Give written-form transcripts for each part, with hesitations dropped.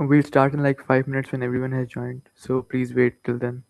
We'll start in like 5 minutes when everyone has joined, so please wait till then.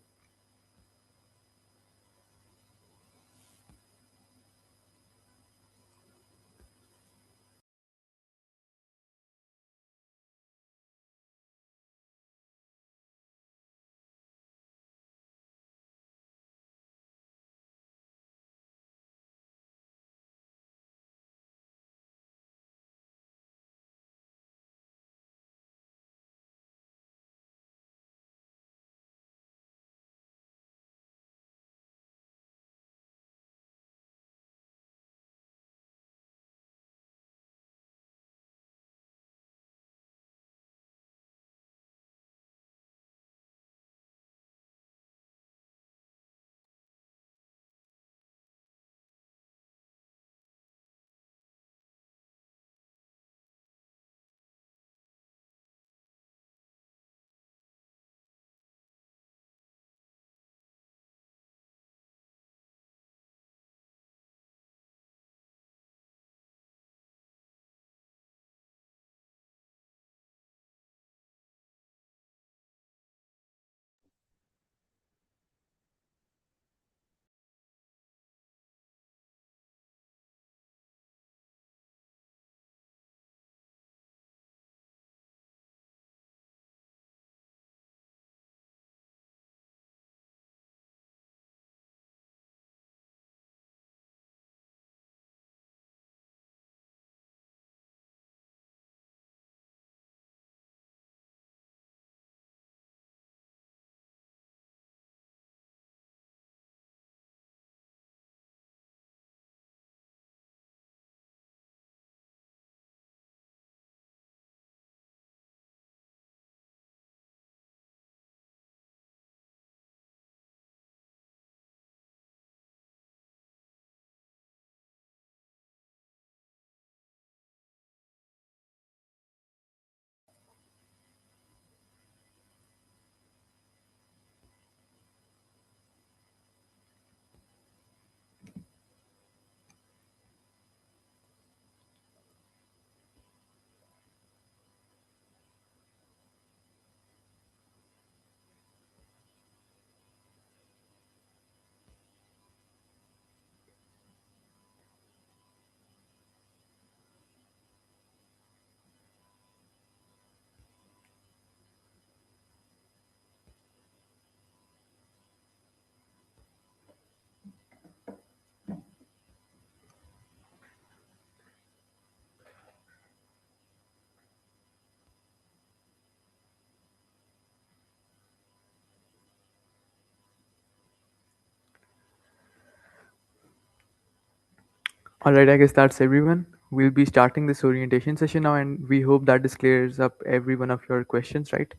Alright, I guess that's everyone. We'll be starting this orientation session now, and we hope that this clears up every one of your questions, right?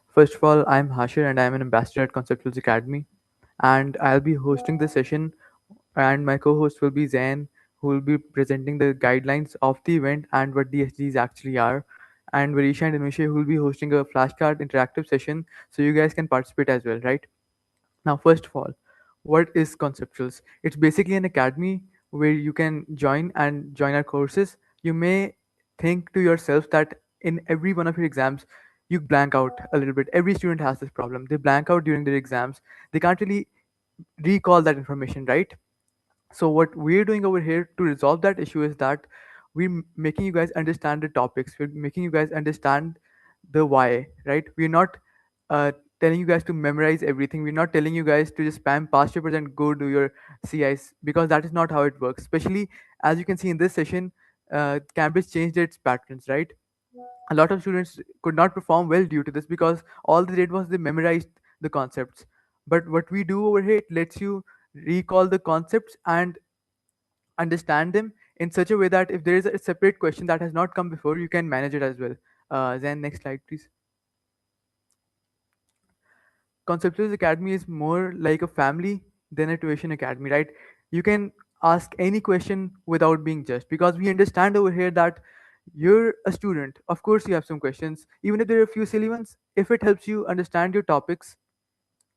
First of all, I'm Hashir and I'm an ambassador at Conceptuals Academy, and I'll be hosting the session, and my co-host will be Zain, who will be presenting the guidelines of the event and what the SDGs actually are, and Varisha and Anusha who will be hosting a flashcard interactive session, so you guys can participate as well, right? Now, first of all, what is Conceptuals? It's basically an academy where you can join our courses. You may think to yourself that in every one of your exams, you blank out a little bit. Every student has this problem. They blank out during their exams. They can't really recall that information, right? So what we're doing over here to resolve that issue is that we're making you guys understand the topics. We're making you guys understand the why, right? We're not uh, telling you guys to memorize everything. We're not telling you guys to just spam past papers and go do your CIs, because that is not how it works. Especially as you can see in this session, Cambridge changed its patterns, right? A lot of students could not perform well due to this because all they did was they memorized the concepts. But what we do over here, it lets you recall the concepts and understand them in such a way that if there is a separate question that has not come before, you can manage it as well. Then next slide, please. Conceptuals Academy is more like a family than a tuition academy, right? You can ask any question without being judged, because we understand over here that you're a student. Of course, you have some questions, even if there are a few silly ones. If it helps you understand your topics,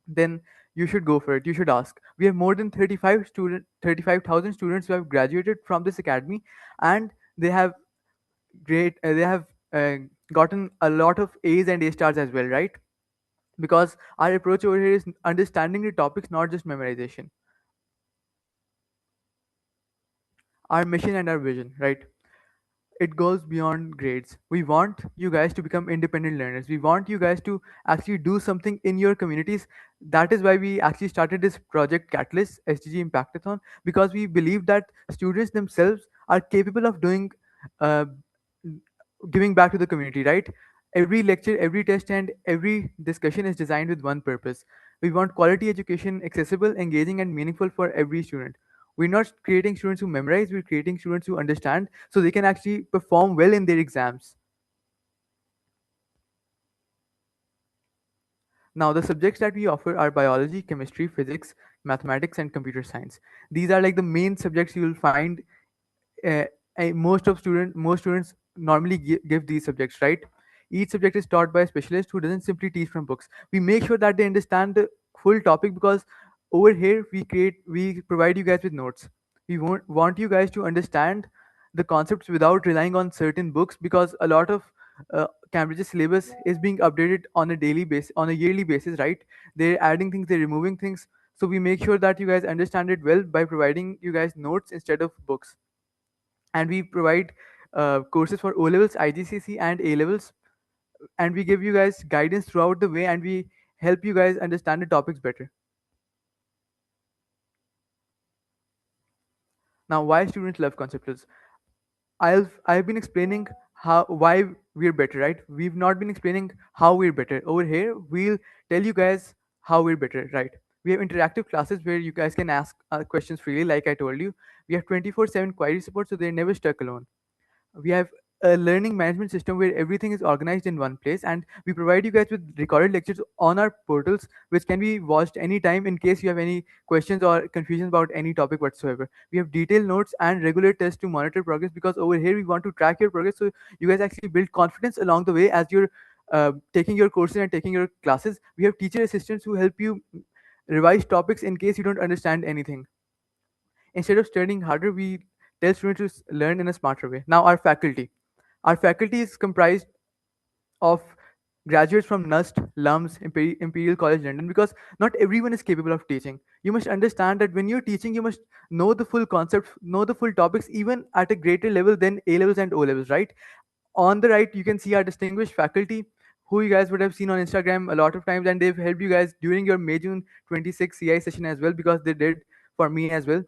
then you should go for it. You should ask. We have more than 35,000 students who have graduated from this academy, and they have great. They have gotten a lot of A's and A stars as well, right? Because our approach over here is understanding the topics, not just memorization. Our mission and our vision, right? It goes beyond grades. We want you guys to become independent learners. We want you guys to actually do something in your communities. That is why we actually started this project Catalyst SDG Impactathon, because we believe that students themselves are capable of doing uh, giving back to the community, right? Every lecture, every test, and every discussion is designed with one purpose. We want quality education, accessible, engaging, and meaningful for every student. We're not creating students who memorize, we're creating students who understand so they can actually perform well in their exams. Now, the subjects that we offer are biology, chemistry, physics, mathematics, and computer science. These are like the main subjects you will find. uh, most students normally give these subjects, right? Each subject is taught by a specialist who doesn't simply teach from books. We make sure that they understand the full topic, because over here we provide you guys with notes. We want you guys to understand the concepts without relying on certain books, because a lot of Cambridge's syllabus is being updated on a daily basis, on a yearly basis, right? They're adding things, they're removing things. So we make sure that you guys understand it well by providing you guys notes instead of books. And we provide courses for O levels, IGCC, and A levels, and we give you guys guidance throughout the way, and we help you guys understand the topics better. Now, why students love conceptuals? I've been explaining how why we're better, right? We've not been explaining how we're better. Over here, we'll tell you guys how we're better, right? We have interactive classes where you guys can ask questions freely, like I told you. We have 24/7 query support, so they're never stuck alone. We have a learning management system where everything is organized in one place, and we provide you guys with recorded lectures on our portals, which can be watched anytime in case you have any questions or confusions about any topic whatsoever. We have detailed notes and regular tests to monitor progress, because over here we want to track your progress, so you guys actually build confidence along the way as you're taking your courses and taking your classes. We have teacher assistants who help you revise topics in case you don't understand anything. Instead of studying harder, we tell students to learn in a smarter way. Now, our faculty is comprised of graduates from NUST, LUMS, Imperial College London, because not everyone is capable of teaching. You must understand that when you're teaching, you must know the full concept, know the full topics, even at a greater level than A levels and O levels, right? On the right, you can see our distinguished faculty, who you guys would have seen on Instagram a lot of times, and they've helped you guys during your May June 26 CI session as well, because they did for me as well.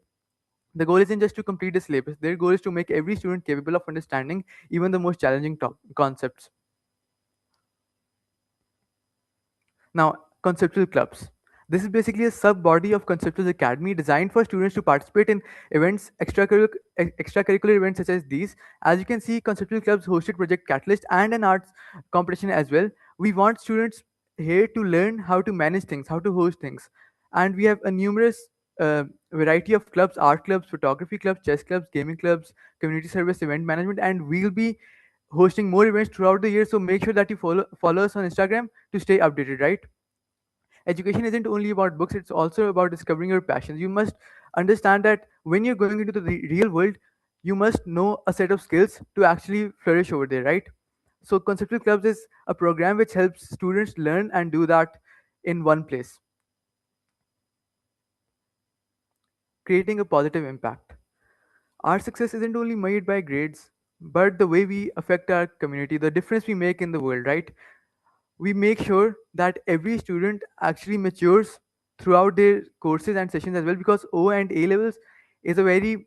The goal isn't just to complete the syllabus. Their goal is to make every student capable of understanding even the most challenging concepts. Now, conceptual clubs. This is basically a sub body of Conceptual Academy designed for students to participate in events, extracurricular events such as these. As you can see, conceptual clubs hosted Project Catalyst and an arts competition as well. We want students here to learn how to manage things, how to host things. And we have a numerous variety of clubs: art clubs, photography clubs, chess clubs, gaming clubs, community service, event management, and we'll be hosting more events throughout the year. So make sure that you follow us on Instagram to stay updated, right? Education isn't only about books, it's also about discovering your passions. You must understand that when you're going into the real world, you must know a set of skills to actually flourish over there, right? So conceptual clubs is a program which helps students learn and do that in one place, creating a positive impact. Our success isn't only made by grades, but the way we affect our community, the difference we make in the world, right? We make sure that every student actually matures throughout their courses and sessions as well, because O and A levels is a very,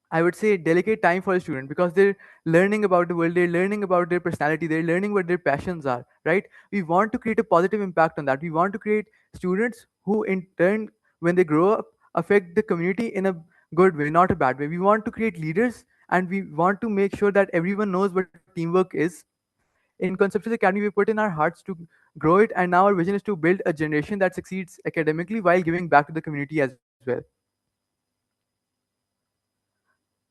I would say, delicate time for a student, because they're learning about the world, they're learning about their personality, they're learning what their passions are, right? We want to create a positive impact on that. We want to create students who in turn, when they grow up, affect the community in a good way, not a bad way. We want to create leaders, and we want to make sure that everyone knows what teamwork is. In Conceptual Academy, we put in our hearts to grow it, and now our vision is to build a generation that succeeds academically while giving back to the community as well.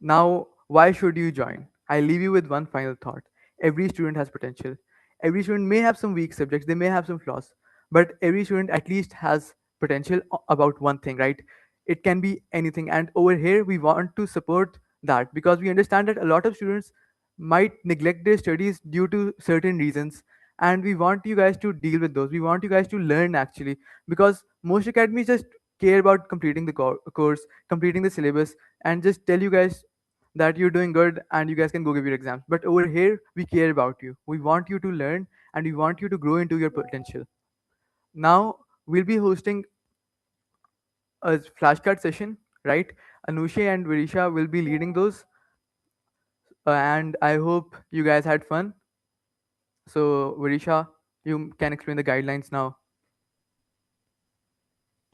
Now, why should you join? I leave you with one final thought. Every student has potential. Every student may have some weak subjects, they may have some flaws, but every student at least has potential about one thing, right? It can be anything. And over here, we want to support that, because we understand that a lot of students might neglect their studies due to certain reasons, and we want you guys to deal with those. We want you guys to learn actually, because most academies just care about completing the course, completing the syllabus, and just tell you guys that you're doing good and you guys can go give your exams. But over here, we care about you. We want you to learn and we want you to grow into your potential. Now, we'll be hosting a flashcard session, right? Anusha and Virisha will be leading those, and I hope you guys had fun. So, Virisha, you can explain the guidelines now.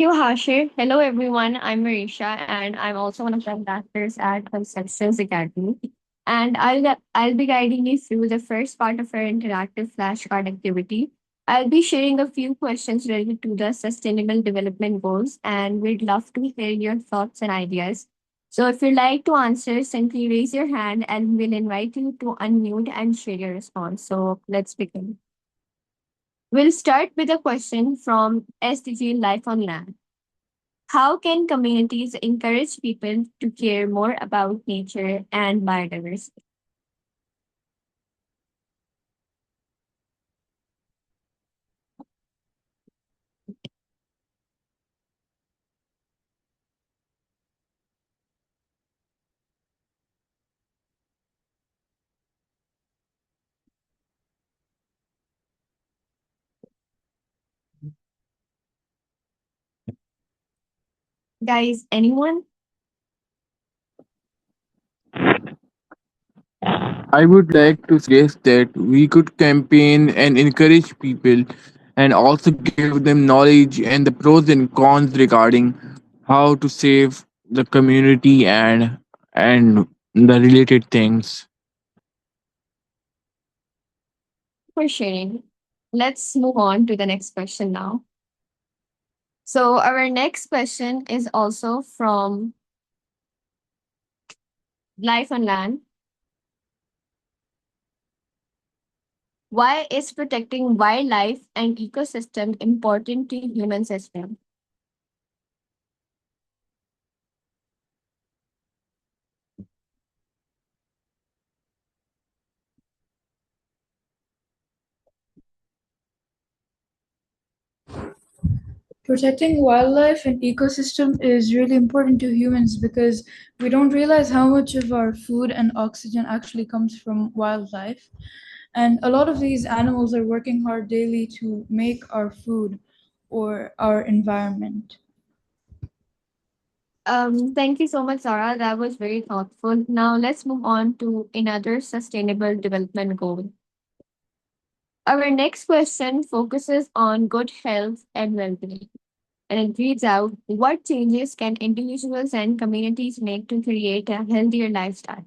Thank you, Hashir. Hello, everyone. I'm Marisha, and I'm also one of the directors at Conceptions Academy. And I'll be guiding you through the first part of our interactive flashcard activity. I'll be sharing a few questions related to the Sustainable Development Goals, and we'd love to hear your thoughts and ideas. So, if you'd like to answer, simply raise your hand, and we'll invite you to unmute and share your response. So, let's begin. We'll start with a question from SDG Life on Land. How can communities encourage people to care more about nature and biodiversity? Guys, anyone? I would like to suggest that we could campaign and encourage people and also give them knowledge and the pros and cons regarding how to save the community and the related things. For sharing. Let's move on to the next question now. So, our next question is also from Life on Land. Why is protecting wildlife and ecosystem important to humans as well? Protecting wildlife and ecosystem is really important to humans because we don't realize how much of our food and oxygen actually comes from wildlife. And a lot of these animals are working hard daily to make our food or our environment. Thank you so much, Zara. That was very thoughtful. Now let's move on to another sustainable development goal. Our next question focuses on good health and well-being, and it reads out: what changes can individuals and communities make to create a healthier lifestyle?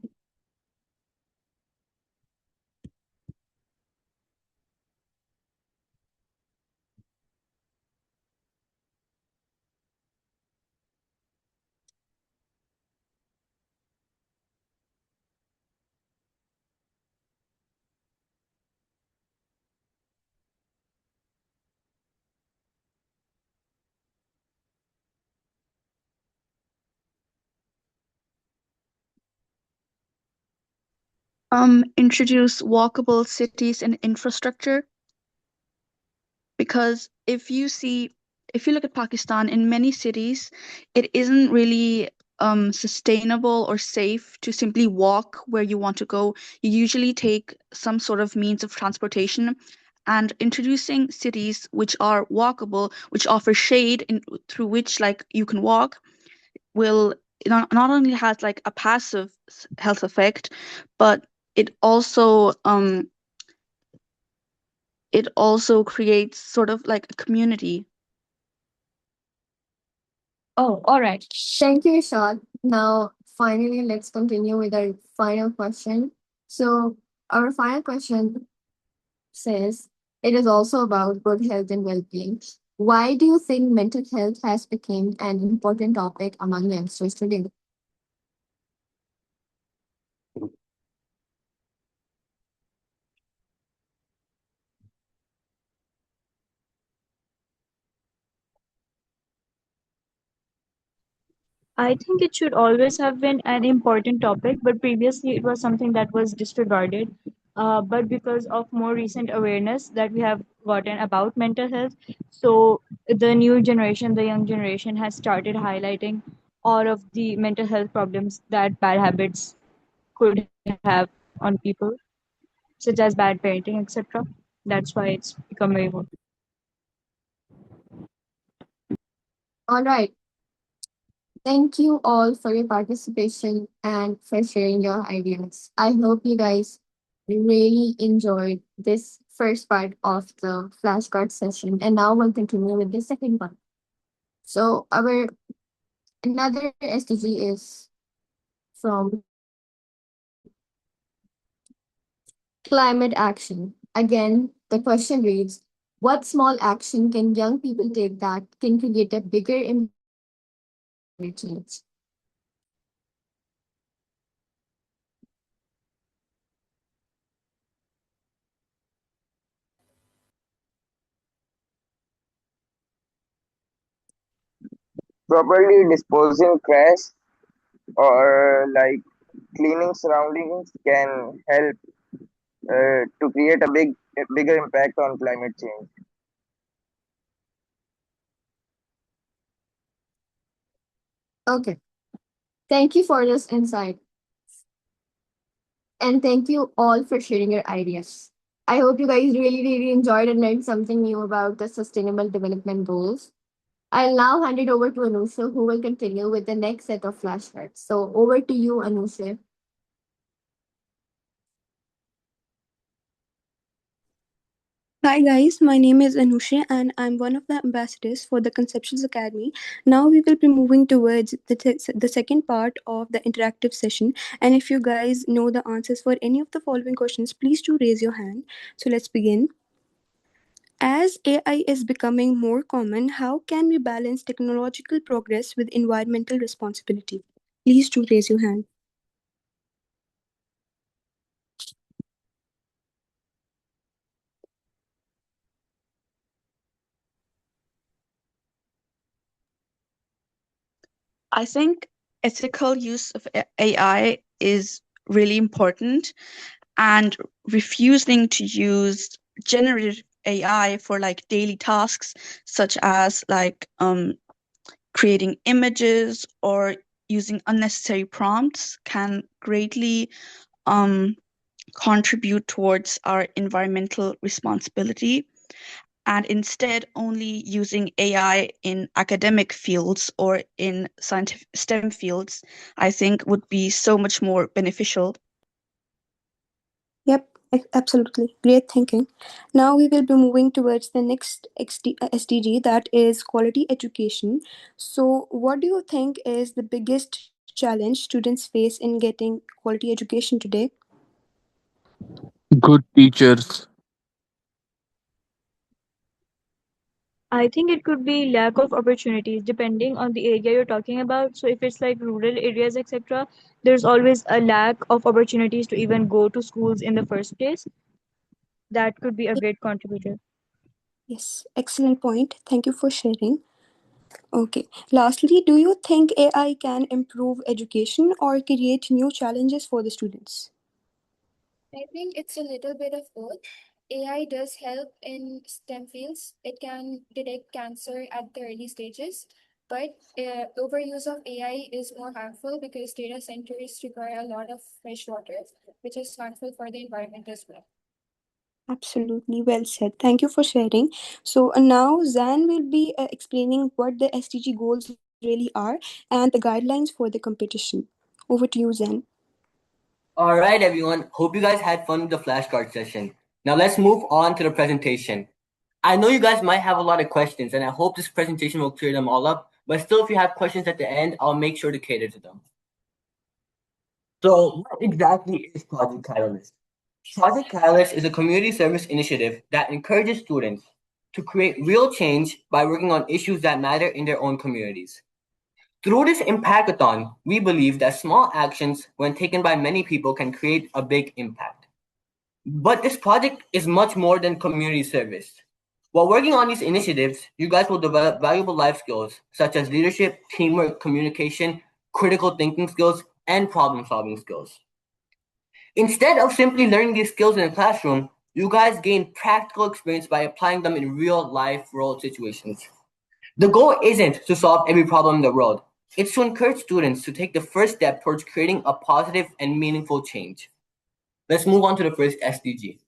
Introduce walkable cities and infrastructure, because if you look at Pakistan, in many cities it isn't really sustainable or safe to simply walk where you want to go. You usually take some sort of means of transportation, and introducing cities which are walkable, which offer shade through which like you can walk, will not only has like a passive health effect, but it also creates sort of like a community. Oh, all right. Thank you, Ishad. Now, finally, let's continue with our final question. So, our final question says it is also about good health and well-being. Why do you think mental health has become an important topic among youngsters today? I think it should always have been an important topic, but previously it was something that was disregarded. But because of more recent awareness that we have gotten about mental health, so the new generation, the young generation, has started highlighting all of the mental health problems that bad habits could have on people, such as bad parenting, etc. That's why it's become very important. All right. Thank you all for your participation and for sharing your ideas. I hope you guys really enjoyed this first part of the flashcard session, and now we'll continue with the second one. So, our another SDG is from climate action. Again, the question reads, what small action can young people take that can create a bigger impact on climate change? Properly disposing trash or like cleaning surroundings can help to create a bigger impact on climate change. Okay. Thank you for this insight. And thank you all for sharing your ideas. I hope you guys really enjoyed and learned something new about the Sustainable Development Goals. I'll now hand it over to Anusha, who will continue with the next set of flashcards. So over to you, Anusha. Hi guys, my name is Anusha and I'm one of the ambassadors for the Conceptions Academy. Now we will be moving towards the second part of the interactive session. And if you guys know the answers for any of the following questions, please do raise your hand. So let's begin. As AI is becoming more common, how can we balance technological progress with environmental responsibility? Please do raise your hand. I think ethical use of AI is really important, and refusing to use generative AI for like daily tasks such as like creating images or using unnecessary prompts can greatly um, contribute towards our environmental responsibility, and instead only using AI in academic fields or in scientific STEM fields, I think would be so much more beneficial. Yep, absolutely. Great thinking. Now we will be moving towards the next SDG, that is quality education. So, what do you think is the biggest challenge students face in getting quality education today? Good teachers. I think it could be lack of opportunities depending on the area you're talking about. So if it's like rural areas, etc., there's always a lack of opportunities to even go to schools in the first place. That could be a great contributor. Yes, excellent point. Thank you for sharing. Okay. Lastly, do you think AI can improve education or create new challenges for the students? I think it's a little bit of both. AI does help in STEM fields. It can detect cancer at the early stages, but overuse of AI is more harmful because data centers require a lot of fresh water, which is harmful for the environment as well. Absolutely well said. Thank you for sharing. So now Zan will be explaining what the SDG goals really are and the guidelines for the competition. Over to you, Zan. All right, everyone. Hope you guys had fun with the flashcard session. Now let's move on to the presentation. I know you guys might have a lot of questions, and I hope this presentation will clear them all up. But still, if you have questions at the end, I'll make sure to cater to them. So, what exactly is Project Catalyst? Project Catalyst is a community service initiative that encourages students to create real change by working on issues that matter in their own communities. Through this impactathon, we believe that small actions, when taken by many people, can create a big impact. But this project is much more than community service. While working on these initiatives, you guys will develop valuable life skills such as leadership, teamwork, communication, critical thinking skills, and problem solving skills. Instead of simply learning these skills in a classroom, you guys gain practical experience by applying them in real life world situations. The goal isn't to solve every problem in the world, it's to encourage students to take the first step towards creating a positive and meaningful change. Let's move on to the first SDG.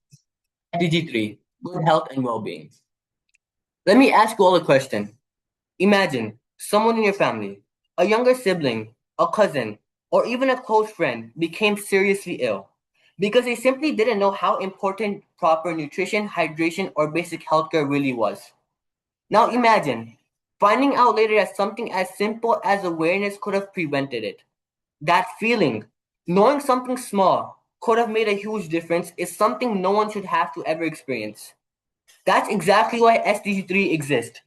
SDG 3, good health and well being. Let me ask you all a question. Imagine someone in your family, a younger sibling, a cousin, or even a close friend became seriously ill because they simply didn't know how important proper nutrition, hydration, or basic healthcare really was. Now imagine finding out later that something as simple as awareness could have prevented it. That feeling, knowing something small could have made a huge difference, is something no one should have to ever experience. That's exactly why SDG 3 exists.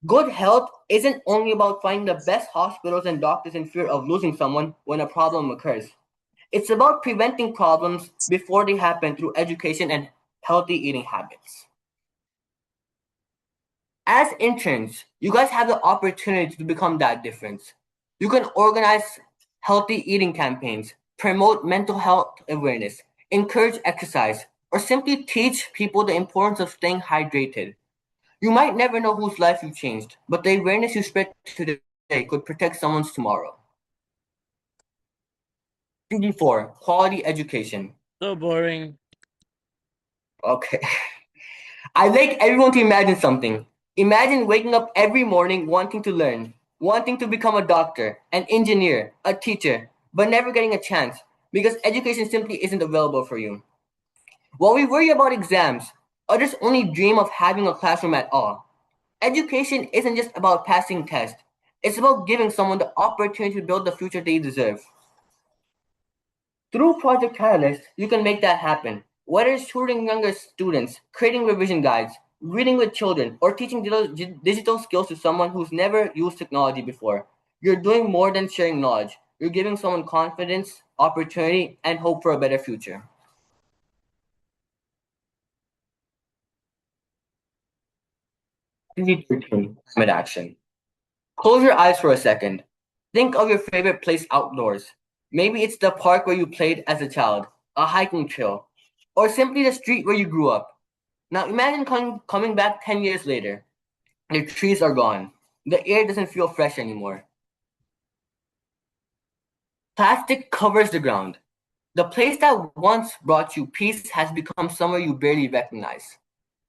Good health isn't only about finding the best hospitals and doctors in fear of losing someone when a problem occurs. It's about preventing problems before they happen through education and healthy eating habits. As interns, you guys have the opportunity to become that difference. You can organize healthy eating campaigns, promote mental health awareness, encourage exercise, or simply teach people the importance of staying hydrated. You might never know whose life you changed, but the awareness you spread today could protect someone's tomorrow. SDG4, quality education. So boring. Okay. I'd like everyone to imagine something. Imagine waking up every morning wanting to learn, wanting to become a doctor, an engineer, a teacher, but never getting a chance because education simply isn't available for you. While we worry about exams, others only dream of having a classroom at all. Education isn't just about passing tests, it's about giving someone the opportunity to build the future they deserve. Through Project Catalyst, you can make that happen. Whether it's tutoring younger students, creating revision guides, reading with children, or teaching digital skills to someone who's never used technology before, you're doing more than sharing knowledge. You're giving someone confidence, opportunity, and hope for a better future. SDG 13, climate action. Close your eyes for a second. Think of your favorite place outdoors. Maybe it's the park where you played as a child, a hiking trail, or simply the street where you grew up. Now imagine coming back 10 years later. The trees are gone. The air doesn't feel fresh anymore. Plastic covers the ground. The place that once brought you peace has become somewhere you barely recognize.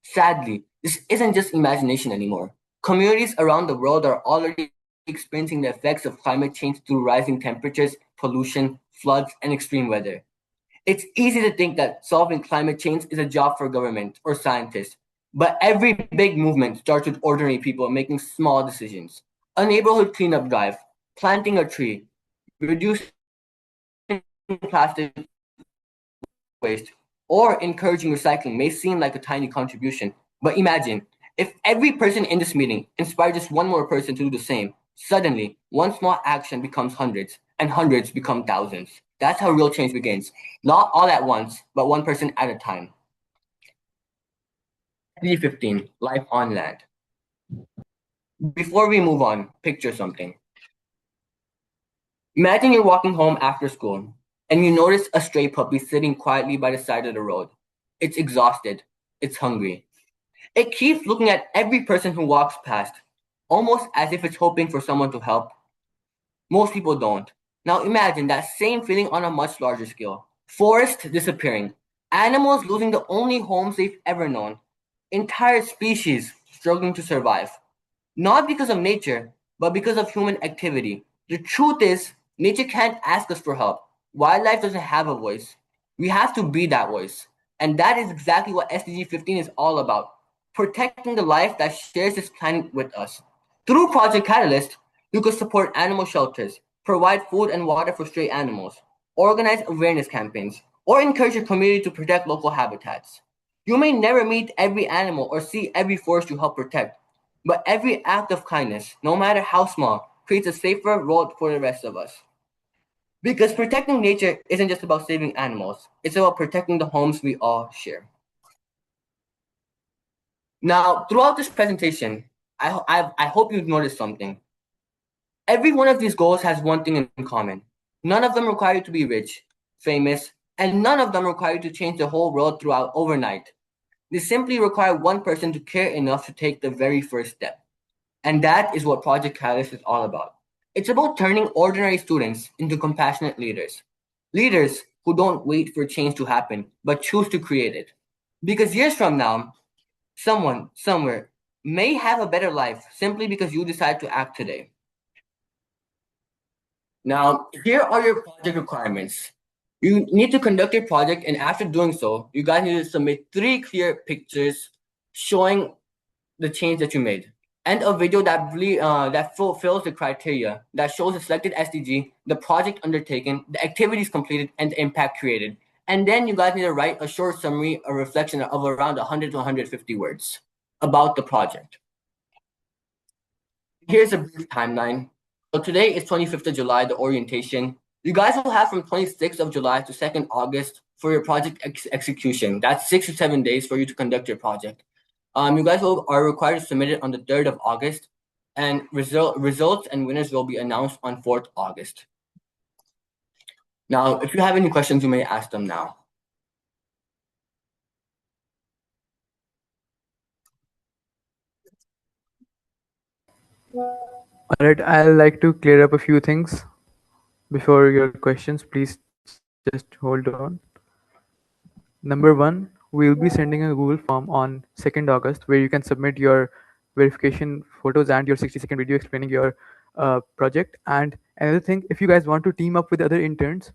Sadly, this isn't just imagination anymore. Communities around the world are already experiencing the effects of climate change through rising temperatures, pollution, floods, and extreme weather. It's easy to think that solving climate change is a job for government or scientists, but every big movement starts with ordinary people making small decisions. A neighborhood cleanup drive, planting a tree, reducing plastic waste, or encouraging recycling may seem like a tiny contribution, but imagine if every person in this meeting inspired just one more person to do the same. Suddenly, one small action becomes hundreds, and hundreds become thousands. That's how real change begins. Not all at once, but one person at a time. SDG 15, life on land. Before we move on, picture something. Imagine you're walking home after school, and you notice a stray puppy sitting quietly by the side of the road. It's exhausted. It's hungry. It keeps looking at every person who walks past, almost as if it's hoping for someone to help. Most people don't. Now imagine that same feeling on a much larger scale. Forests disappearing, animals losing the only homes they've ever known, entire species struggling to survive. Not because of nature, but because of human activity. The truth is, nature can't ask us for help. Wildlife doesn't have a voice. We have to be that voice. And that is exactly what SDG 15 is all about, protecting the life that shares this planet with us. Through Project Catalyst, you could support animal shelters, provide food and water for stray animals, organize awareness campaigns, or encourage your community to protect local habitats. You may never meet every animal or see every forest you help protect, but every act of kindness, no matter how small, creates a safer world for the rest of us. Because protecting nature isn't just about saving animals, it's about protecting the homes we all share. Now, throughout this presentation, I hope you've noticed something. Every one of these goals has one thing in common. None of them require you to be rich, famous, and none of them require you to change the whole world throughout overnight. They simply require one person to care enough to take the very first step. And that is what Project Catalyst is all about. It's about turning ordinary students into compassionate leaders. Leaders who don't wait for change to happen, but choose to create it. Because years from now, someone, somewhere, may have a better life simply because you decide to act today. Now, here are your project requirements. You need to conduct your project, and after doing so, you guys need to submit 3 clear pictures showing the change that you made, and a video that fulfills the criteria that shows the selected SDG, the project undertaken, the activities completed, and the impact created. And then you guys need to write a short summary, a reflection of around 100 to 150 words about the project. Here's a brief timeline. So today is 25th of July, the orientation. You guys will have from 26th of July to 2nd August for your project execution. That's 6 to 7 days for you to conduct your project. You guys are required to submit it on the 3rd of August, and results and winners will be announced on 4th August. Now, if you have any questions, you may ask them now. Alright, I'd like to clear up a few things before your questions. Please just hold on. Number one, we'll be sending a Google form on 2nd August where you can submit your verification photos and your 60-second video explaining your project. And another thing, if you guys want to team up with other interns,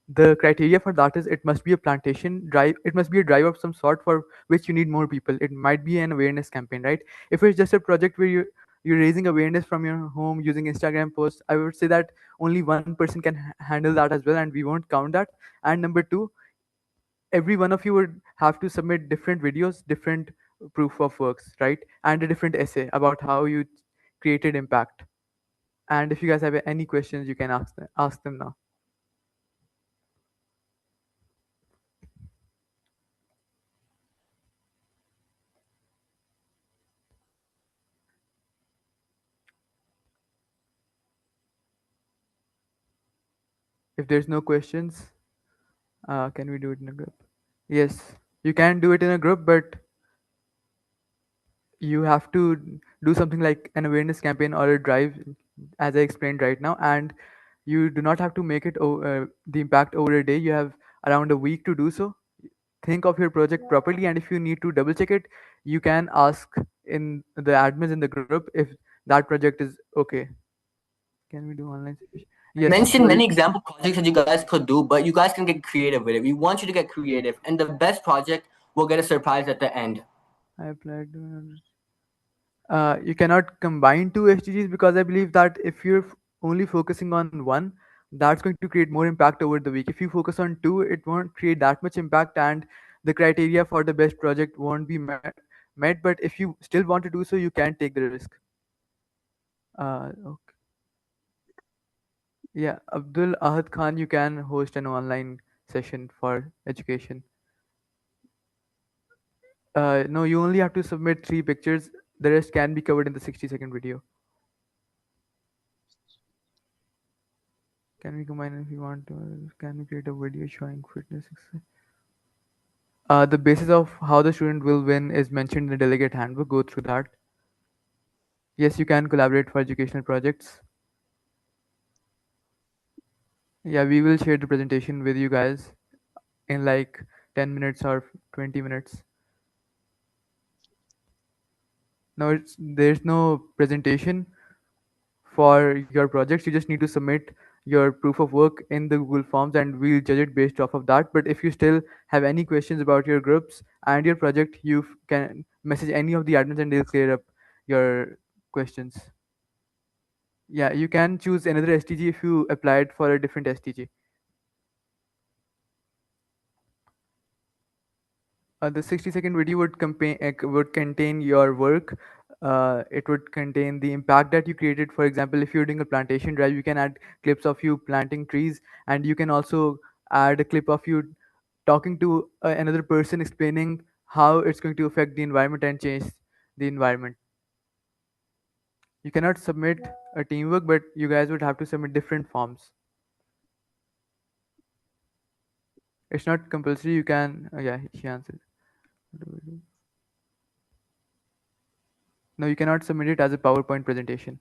the criteria for that is it must be a plantation drive. It must be a drive of some sort for which you need more people. It might be an awareness campaign, right? If it's just a project where you're raising awareness from your home using Instagram posts, I would say that only one person can handle that as well, and we won't count that. And number two, every one of you would have to submit different videos, different proof of works, right? And a different essay about how you created impact. And if you guys have any questions, you can ask them now. If there's no questions, can we do it in a group? Yes, you can do it in a group, but you have to do something like an awareness campaign or a drive, as I explained right now. And you do not have to make it the impact over a day. You have around a week to do so. Think of your project properly, and if you need to double check it, you can ask in the admins in the group if that project is okay. Can we do online session? I Yes, mentioned sorry. many example projects that you guys could do, but you guys can get creative with it. We want you to get creative, and the best project will get a surprise at the end. I applied to. You cannot combine two SDGs because I believe that if you're only focusing on one, that's going to create more impact over the week. If you focus on two, it won't create that much impact, and the criteria for the best project won't be met. But if you still want to do so, you can take the risk. Okay. Yeah, Abdul Ahad Khan, you can host an online session for education. No, you only have to submit 3 pictures. The rest can be covered in the 60-second video. Can we combine if you want to? Can we create a video showing fitness exercise? The basis of how the student will win is mentioned in the delegate handbook. Go through that. Yes, you can collaborate for educational projects. Yeah, we will share the presentation with you guys in like 10 minutes or 20 minutes. No, there's no presentation for your projects. You just need to submit your proof of work in the Google Forms and we'll judge it based off of that. But if you still have any questions about your groups and your project, you can message any of the admins and they'll clear up your questions. Yeah, you can choose another SDG if you applied for a different SDG. The 60-second video would contain your work. It would contain the impact that you created. For example, if you're doing a plantation drive, you can add clips of you planting trees, and you can also add a clip of you talking to another person explaining how it's going to affect the environment and change the environment. You cannot submit a teamwork, but you guys would have to submit different forms. It's not compulsory. You can. Yeah, she answered. No, you cannot submit it as a PowerPoint presentation.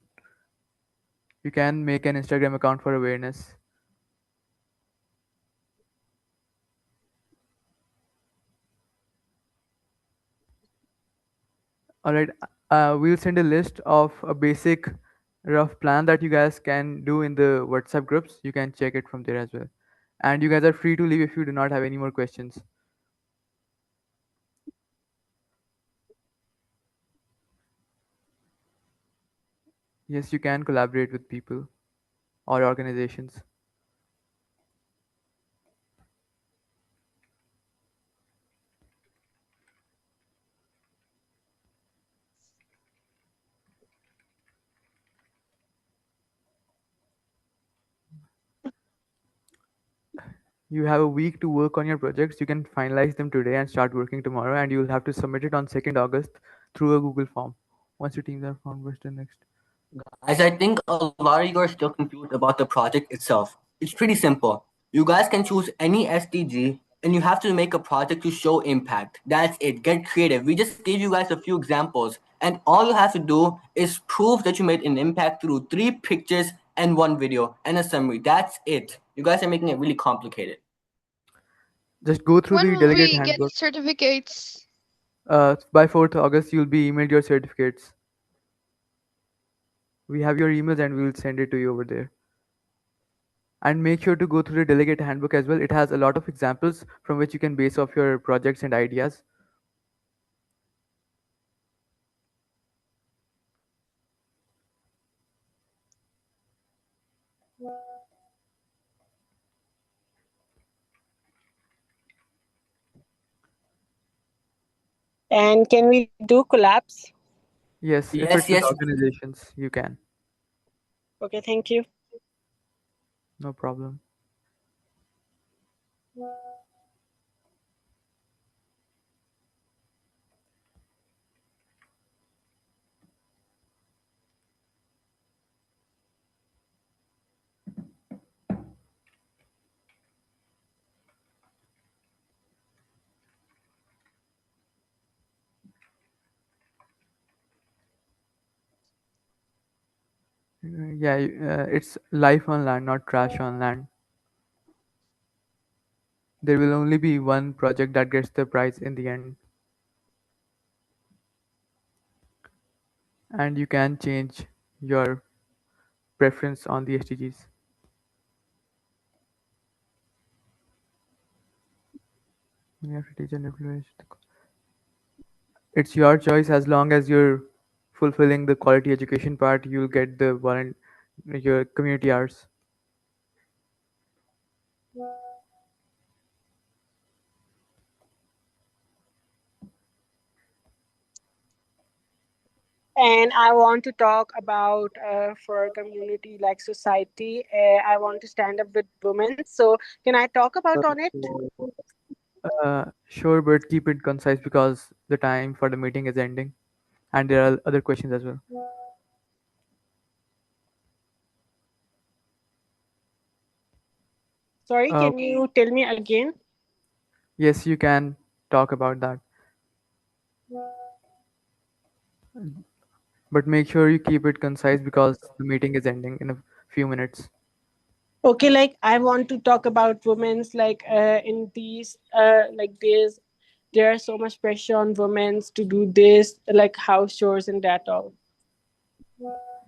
You can make an Instagram account for awareness. All right. We'll send a list of a basic rough plan that you guys can do in the WhatsApp groups. You can check it from there as well. And you guys are free to leave if you do not have any more questions. Yes, you can collaborate with people or organizations. You have a week to work on your projects. You can finalize them today and start working tomorrow, and you will have to submit it on 2nd August through a Google form. Once your teams are formed, what's the next? Guys, I think a lot of you are still confused about the project itself. It's pretty simple. You guys can choose any SDG and you have to make a project to show impact. That's it. Get creative. We just gave you guys a few examples, and all you have to do is prove that you made an impact through 3 pictures and 1 video and a summary. That's it. You guys are making it really complicated. Just go through When the will delegate we get handbook. certificates? By 4th August, you'll be emailed your certificates. We have your emails and we will send it to you over there. And make sure to go through the delegate handbook as well. It has a lot of examples from which you can base off your projects and ideas. And can we do collabs? Yes, if Yes, it's with yes. organizations, you can. Okay, thank you. No problem. Yeah, it's life on land, not trash on land. There will only be one project that gets the prize in the end. And you can change your preference on the SDGs. You have to teach and influence it's your choice. As long as you're fulfilling the quality education part, you'll get the your community hours. And I want to talk about for community like society. I want to stand up with women. So can I talk about on it? Sure, but keep it concise because the time for the meeting is ending and there are other questions as well. Sorry, uh, can you tell me again? yes, you can talk about that, but make sure you keep it concise because the meeting is ending in a few minutes. Okay, like I want to talk about women's like in these like days there are so much pressure on women to do this like house chores and that all.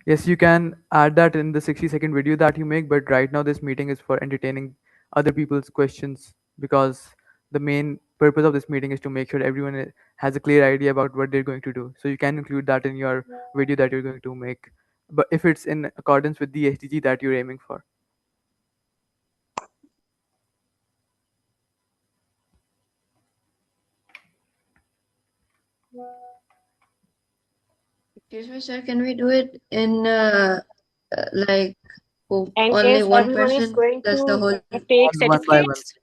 Yes, you can add that in the 60-second video that you make, but right now this meeting is for entertaining other people's questions because the main purpose of this meeting is to make sure everyone has a clear idea about what they're going to do. So you can include that in your video that you're going to make, but if it's in accordance with the SDG that you're aiming for. Excuse me, sir. Can we do it in like And only is one everyone is person? going That's the to whole. take One by one. certificates?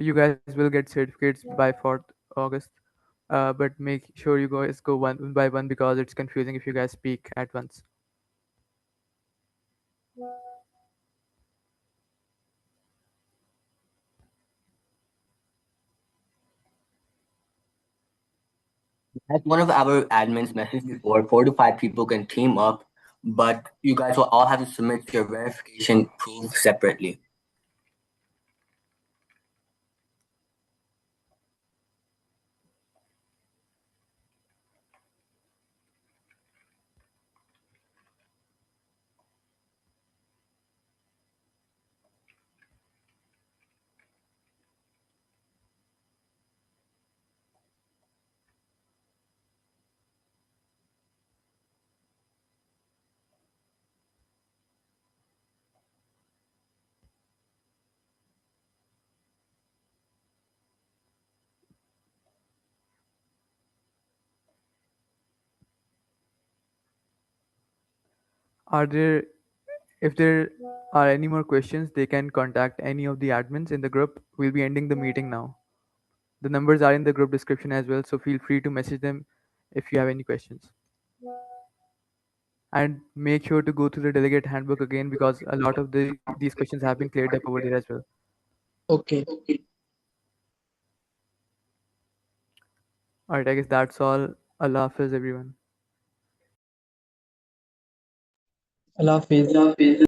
You guys will get certificates by 4th August. But make sure you guys go one by one because it's confusing if you guys speak at once. As one of our admins messaged before, 4 to 5 people can team up, but you guys will all have to submit your verification proof separately. Are there If there are any more questions, they can contact any of the admins in the group. We'll be ending the meeting now. The numbers are in the group description as well, so feel free to message them if you have any questions. And make sure to go through the delegate handbook again because a lot of these questions have been cleared up over there as well. Okay. Alright, I guess that's all. Allah Hafiz everyone. Allah Hafiz.